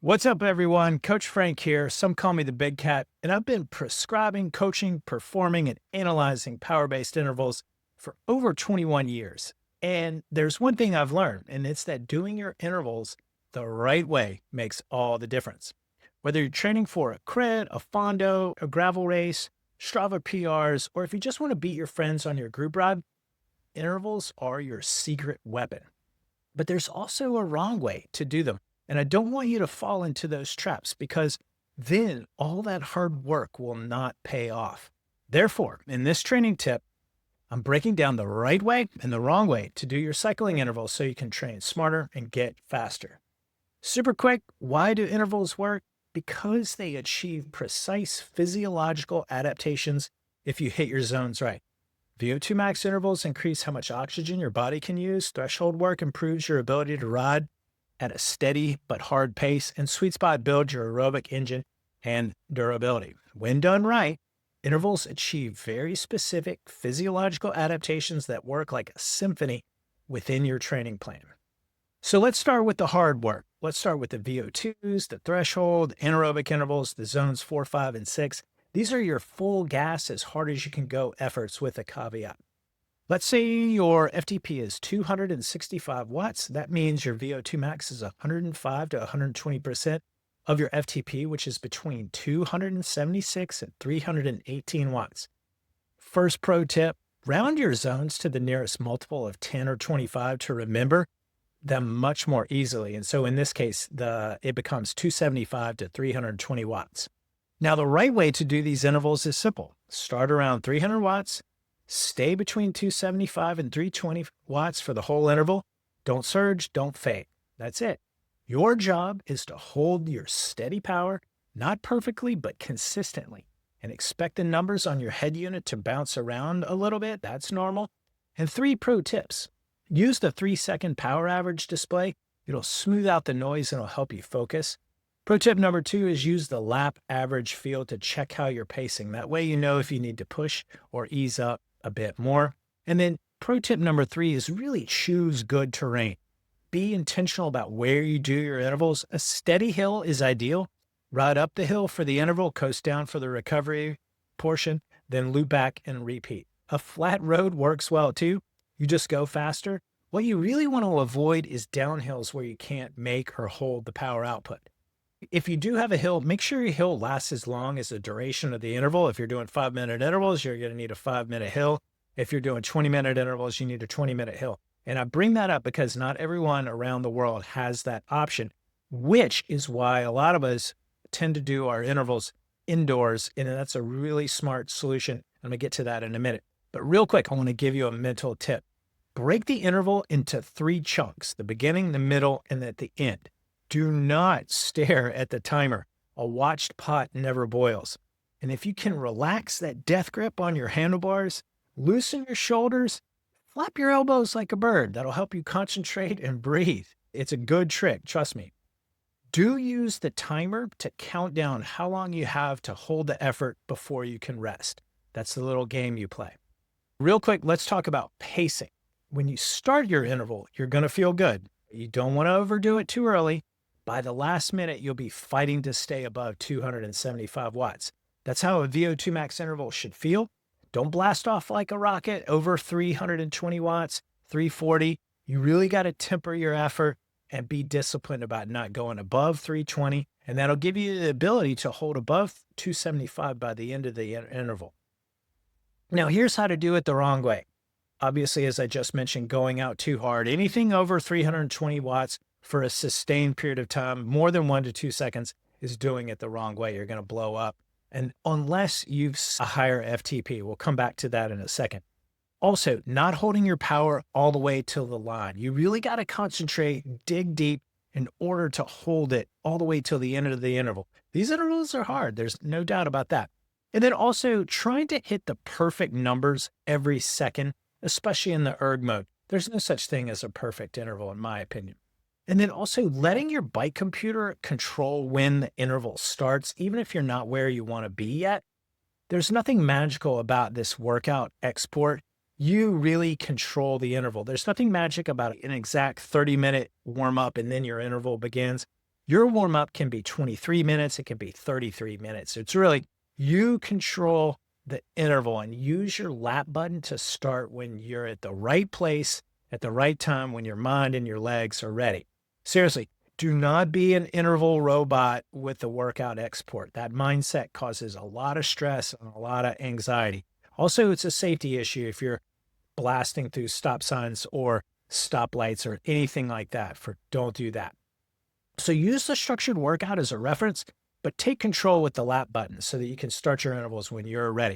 What's up, everyone? Coach Frank here. Some call me the Big Cat, and I've been prescribing, coaching, performing, and analyzing power-based intervals for over 21 years. And there's one thing I've learned, and it's that doing your intervals the right way makes all the difference. Whether you're training for a crit, a fondo, a gravel race, Strava PRs, or if you just want to beat your friends on your group ride, intervals are your secret weapon. But there's also a wrong way to do them. And I don't want you to fall into those traps because then all that hard work will not pay off. Therefore, in this training tip, I'm breaking down the right way and the wrong way to do your cycling intervals so you can train smarter and get faster. Super quick, why do intervals work? Because they achieve precise physiological adaptations if you hit your zones right. VO2 max intervals increase how much oxygen your body can use. Threshold work improves your ability to ride at a steady but hard pace, and sweet spot builds your aerobic engine and durability. When done right, intervals achieve very specific physiological adaptations that work like a symphony within your training plan. So let's start with the hard work. Let's start with the VO2s, the threshold, anaerobic intervals, the zones 4, 5, and 6. These are your full gas as hard as you can go efforts with a caveat. Let's say your FTP is 265 watts. That means your VO2 max is 105 to 120% of your FTP, which is between 276 and 318 watts. First pro tip, round your zones to the nearest multiple of 10 or 25 to remember them much more easily. And so in this case, it becomes 275 to 320 watts. Now, the right way to do these intervals is simple. Start around 300 watts, stay between 275 and 320 watts for the whole interval. Don't surge, don't fade. That's it. Your job is to hold your steady power, not perfectly, but consistently, and expect the numbers on your head unit to bounce around a little bit. That's normal. And 3 pro tips. Use the 3-second power average display. It'll smooth out the noise and it'll help you focus. Pro tip number 2 is use the lap average field to check how you're pacing. That way you know if you need to push or ease up a bit more. And then pro tip number 3 is really choose good terrain. Be intentional about where you do your intervals. A steady hill is ideal. Ride up the hill for the interval, coast down for the recovery portion, then loop back and repeat. A flat road works well too. You just go faster. What you really want to avoid is downhills where you can't make or hold the power output. If you do have a hill, make sure your hill lasts as long as the duration of the interval. If you're doing 5-minute intervals, you're going to need a 5-minute hill. If you're doing 20-minute intervals, you need a 20-minute hill. And I bring that up because not everyone around the world has that option, which is why a lot of us tend to do our intervals indoors. And that's a really smart solution. I'm going to get to that in a minute. But real quick, I want to give you a mental tip. Break the interval into 3 chunks, the beginning, the middle, and at the end. Do not stare at the timer. A watched pot never boils. And if you can relax that death grip on your handlebars, loosen your shoulders, flap your elbows like a bird. That'll help you concentrate and breathe. It's a good trick, trust me. Do use the timer to count down how long you have to hold the effort before you can rest. That's the little game you play. Real quick, let's talk about pacing. When you start your interval, you're going to feel good. You don't want to overdo it too early. By the last minute, you'll be fighting to stay above 275 watts. That's how a VO2 max interval should feel. Don't blast off like a rocket over 320 watts, 340. You really got to temper your effort and be disciplined about not going above 320. And that'll give you the ability to hold above 275 by the end of the interval. Now, here's how to do it the wrong way. Obviously, as I just mentioned, going out too hard. Anything over 320 watts for a sustained period of time, more than 1 to 2 seconds, is doing it the wrong way. You're going to blow up. And unless you've a higher FTP, we'll come back to that in a second. Also, not holding your power all the way till the line. You really got to concentrate, dig deep in order to hold it all the way till the end of the interval. These intervals are hard. There's no doubt about that. And then also trying to hit the perfect numbers every second, especially in the ERG mode. There's no such thing as a perfect interval, in my opinion. And then also letting your bike computer control when the interval starts, even if you're not where you want to be yet. There's nothing magical about this workout export. You really control the interval. There's nothing magic about an exact 30-minute warm up and then your interval begins. Your warm up can be 23 minutes. It can be 33 minutes. It's really, you control the interval and use your lap button to start when you're at the right place at the right time, when your mind and your legs are ready. Seriously, do not be an interval robot with the workout export. That mindset causes a lot of stress and a lot of anxiety. Also, it's a safety issue if you're blasting through stop signs or stoplights or anything like that. Don't do that. So use the structured workout as a reference, but take control with the lap button so that you can start your intervals when you're ready.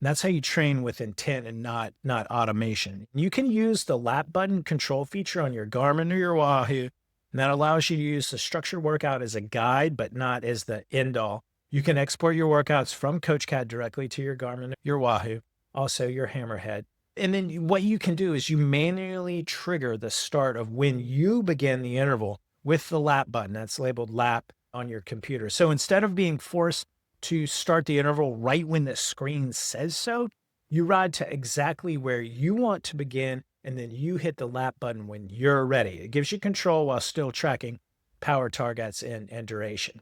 And that's how you train with intent and not automation. You can use the lap button control feature on your Garmin or your Wahoo, and that allows you to use the structured workout as a guide, but not as the end all. You can export your workouts from CoachCat directly to your Garmin, your Wahoo, also your Hammerhead. And then what you can do is you manually trigger the start of when you begin the interval with the lap button that's labeled lap on your computer. So instead of being forced to start the interval right when the screen says so, you ride to exactly where you want to begin, and then you hit the lap button when you're ready. It gives you control while still tracking power targets and duration.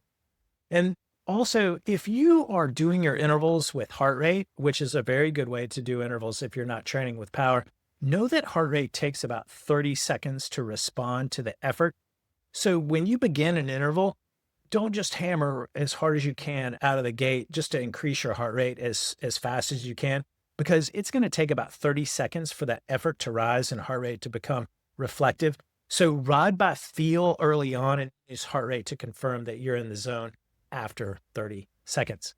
And also, if you are doing your intervals with heart rate, which is a very good way to do intervals if you're not training with power, know that heart rate takes about 30 seconds to respond to the effort. So when you begin an interval, don't just hammer as hard as you can out of the gate just to increase your heart rate as fast as you can, because it's going to take about 30 seconds for that effort to rise and heart rate to become reflective. So ride by feel early on and use heart rate to confirm that you're in the zone after 30 seconds.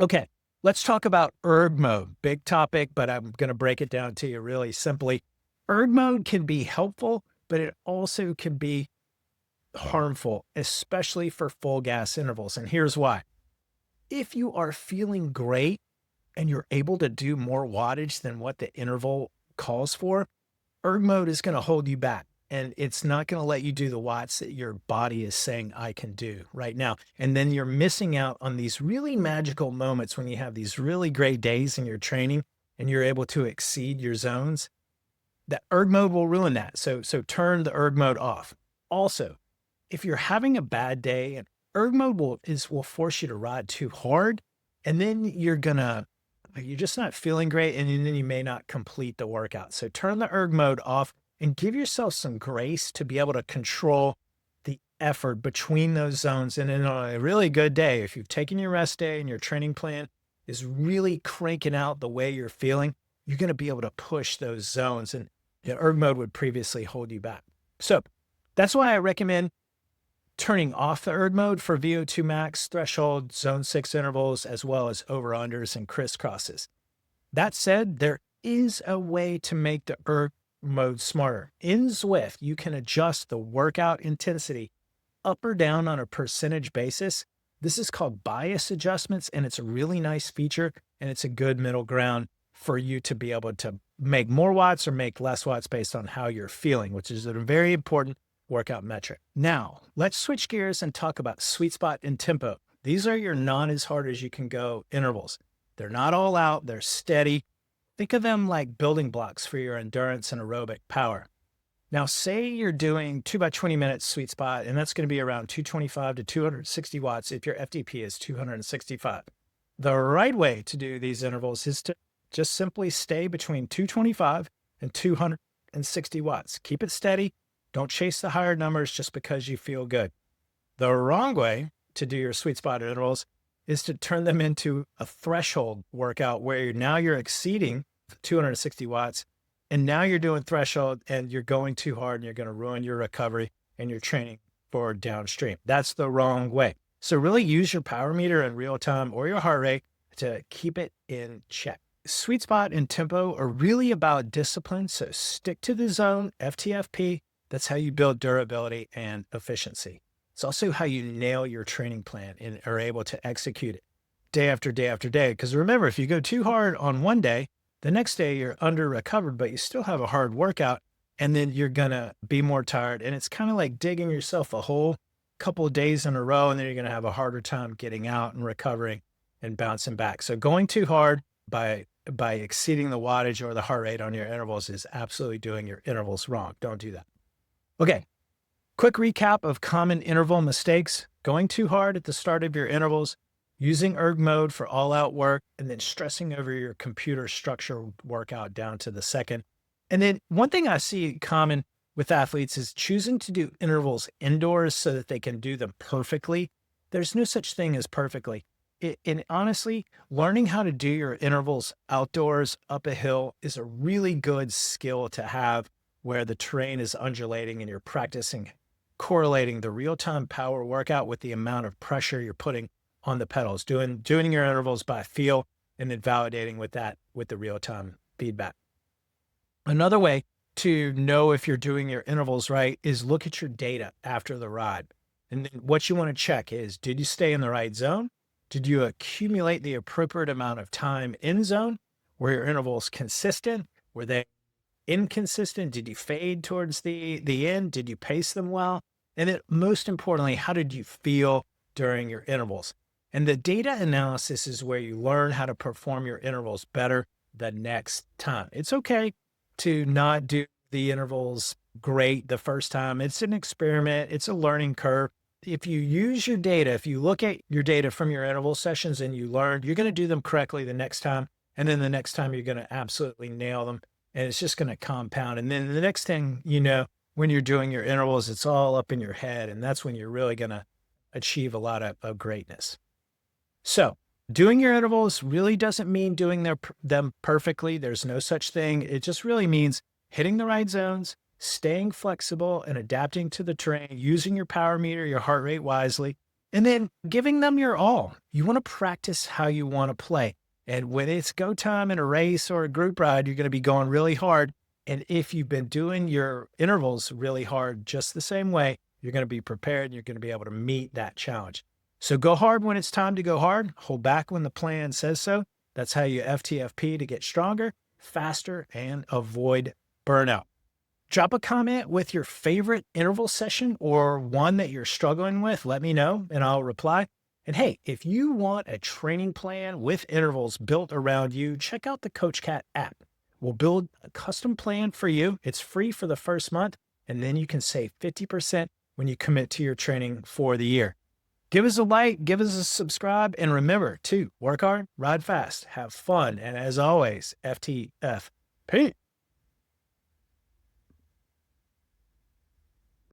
Okay, let's talk about ERG mode. Big topic, but I'm going to break it down to you really simply. ERG mode can be helpful, but it also can be harmful, especially for full gas intervals. And here's why. If you are feeling great and you're able to do more wattage than what the interval calls for, ERG mode is going to hold you back. And it's not going to let you do the watts that your body is saying I can do right now. And then you're missing out on these really magical moments when you have these really great days in your training and you're able to exceed your zones. The ERG mode will ruin that. So turn the ERG mode off. Also, if you're having a bad day, and ERG mode will force you to ride too hard, and then you're just not feeling great, and then you may not complete the workout. So turn the ERG mode off and give yourself some grace to be able to control the effort between those zones. And then on a really good day, if you've taken your rest day and your training plan is really cranking out the way you're feeling, you're going to be able to push those zones, and ERG mode would previously hold you back. So that's why I recommend turning off the ERG mode for VO2 max, threshold, zone 6 intervals, as well as over-unders and crisscrosses. That said, there is a way to make the ERG mode smarter. In Zwift, you can adjust the workout intensity up or down on a percentage basis. This is called bias adjustments, and it's a really nice feature, and it's a good middle ground for you to be able to make more watts or make less watts based on how you're feeling, which is a very important workout metric. Now, let's switch gears and talk about sweet spot and tempo. These are your not as hard as you can go intervals. They're not all out, they're steady. Think of them like building blocks for your endurance and aerobic power. Now, say you're doing 2 by 20 minutes sweet spot, and that's going to be around 225 to 260 watts if your FTP is 265. The right way to do these intervals is to just simply stay between 225 and 260 watts. Keep it steady. Don't chase the higher numbers just because you feel good. The wrong way to do your sweet spot intervals is to turn them into a threshold workout where now you're exceeding 260 watts, and now you're doing threshold and you're going too hard and you're going to ruin your recovery and your training for downstream. That's the wrong way. So really use your power meter in real time or your heart rate to keep it in check. Sweet spot and tempo are really about discipline. So stick to the zone, FTFP. That's how you build durability and efficiency. It's also how you nail your training plan and are able to execute it day after day after day. Because remember, if you go too hard on one day, the next day you're under recovered, but you still have a hard workout, and then you're going to be more tired. And it's kind of like digging yourself a hole a couple of days in a row, and then you're going to have a harder time getting out and recovering and bouncing back. So going too hard by exceeding the wattage or the heart rate on your intervals is absolutely doing your intervals wrong. Don't do that. Okay, Quick recap of common interval mistakes: going too hard at the start of your intervals, using ERG mode for all-out work, and then stressing over your computer structure workout down to the second. And then one thing I see common with athletes is choosing to do intervals indoors so that they can do them perfectly. There's no such thing as perfectly. And honestly, learning how to do your intervals outdoors up a hill is a really good skill to have, where the terrain is undulating and you're practicing correlating the real-time power workout with the amount of pressure you're putting on the pedals, doing your intervals by feel and then validating with that with the real-time feedback. Another way to know if you're doing your intervals right is look at your data after the ride. And then what you want to check is, did you stay in the right zone? Did you accumulate the appropriate amount of time in zone? Were your intervals consistent? Were they inconsistent? Did you fade towards the end? Did you pace them well? And then most importantly, how did you feel during your intervals? And the data analysis is where you learn how to perform your intervals better the next time. It's okay to not do the intervals great the first time. It's an experiment. It's a learning curve. If you use your data, if you look at your data from your interval sessions and you learn, you're going to do them correctly the next time. And then the next time you're going to absolutely nail them. And it's just going to compound. And then the next thing you know, when you're doing your intervals, it's all up in your head. And that's when you're really going to achieve a lot of greatness. So doing your intervals really doesn't mean doing them perfectly. There's no such thing. It just really means hitting the right zones, staying flexible and adapting to the terrain, using your power meter, your heart rate wisely, and then giving them your all. You want to practice how you want to play. And when it's go time in a race or a group ride, you're going to be going really hard. And if you've been doing your intervals really hard just the same way, you're going to be prepared and you're going to be able to meet that challenge. So go hard when it's time to go hard. Hold back when the plan says so. That's how you FTFP to get stronger, faster, and avoid burnout. Drop a comment with your favorite interval session or one that you're struggling with. Let me know and I'll reply. And hey, if you want a training plan with intervals built around you, check out the CoachCat app. We'll build a custom plan for you. It's free for the first month, and then you can save 50% when you commit to your training for the year. Give us a like, give us a subscribe, and remember to work hard, ride fast, have fun, and as always, FTFP.